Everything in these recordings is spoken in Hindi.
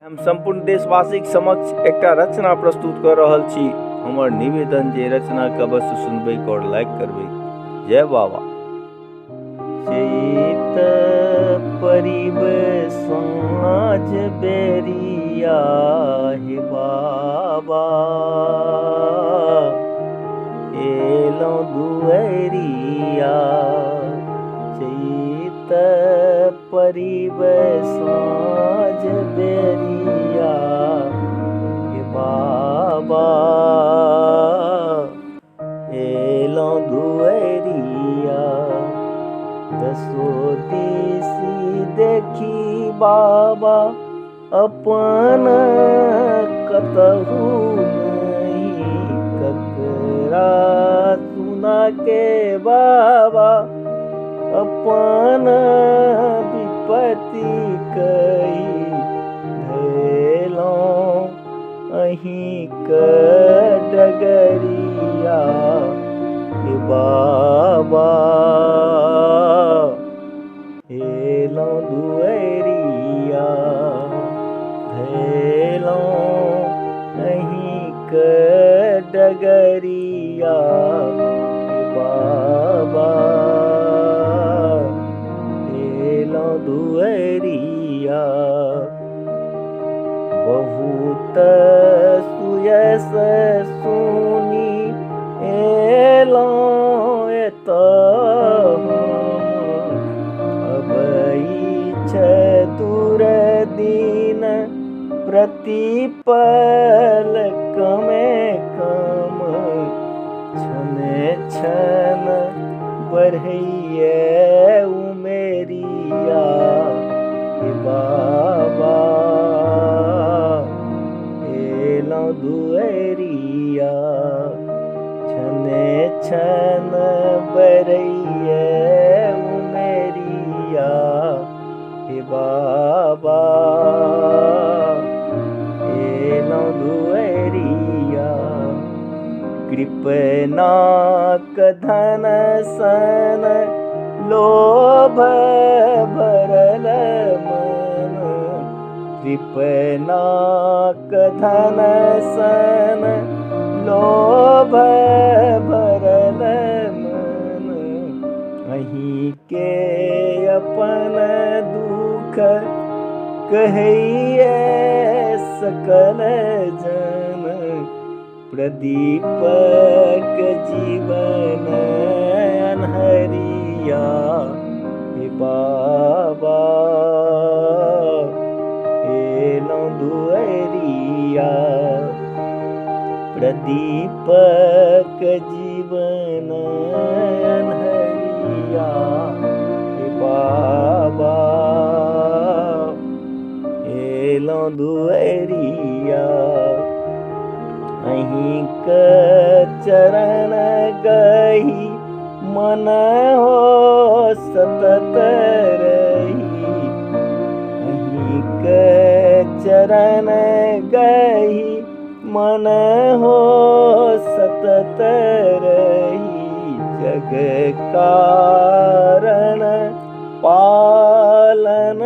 हम संपूर्ण देशवासी के समक्ष एकटा रचना प्रस्तुत कर रहल छी। हमर निवेदन जे रचना के अवश्य सुनबे और लाइक करबे। जय बाबा। चैत परिब साँझ बेरिया हे बाबा, एलौं दुअरिया। चैत परिब साँझ बेरिया हे बाबा, एलौं दुअरिया। दसो दिसि देखी बाबा, अपन कतहु नहीं। ककरा सुना के बाबा, अपन विपत्ति कही धैलौं अहीं क डगरिया हे बाबा, एलौं दुअरिया। धैलौं अहीं क डगरिया हे बाबा, एलौं दुअरिया। बहुत सुयस सुनी एलौं एतऽ अबई छ दूर दिन प्रतिपल कमे कम। छन छन बढ़ैये उमेरिया हे बाबा, एलौं दुअरिया। छन छन बढ़ैये उमेरिया हे बाबा, एलौं दुअरिया। कृपना क धन सन लोभ भरल मन। कृपना क धन सन लोभ भरल मन। अहीं के अपन दुख कहैये सकल जन। प्रदीपक जीवन अन्हरिया हे बाबा, एलौं दुअरिया। प्रदीपक जीवन अन्हरिया हे बाबा, एलौं दुअरिया। अहीं क चरण गही मन हो सतत रही। अहीं क चरण गही मन हो सतत रही। जग कारण पालन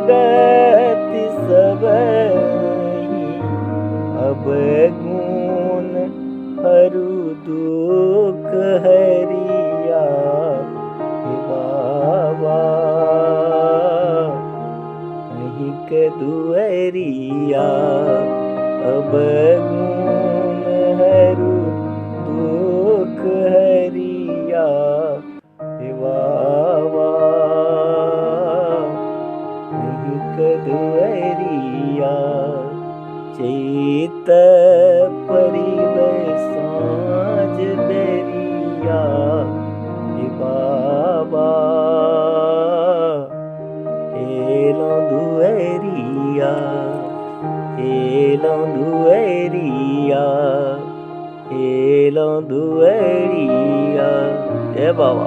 गति सब अब गुण हरू दुख हरिया हे बाबा, अहीं क दुअरिया। अब गुण हरू दुख हरिया हे बाबा, अहीं क दुअरिया। चैत परिब साँझ बेरिया हे बाबा, एलौं दुअरिया। एलौं दुअरिया, एलौं दुअरिया। जय बाबा।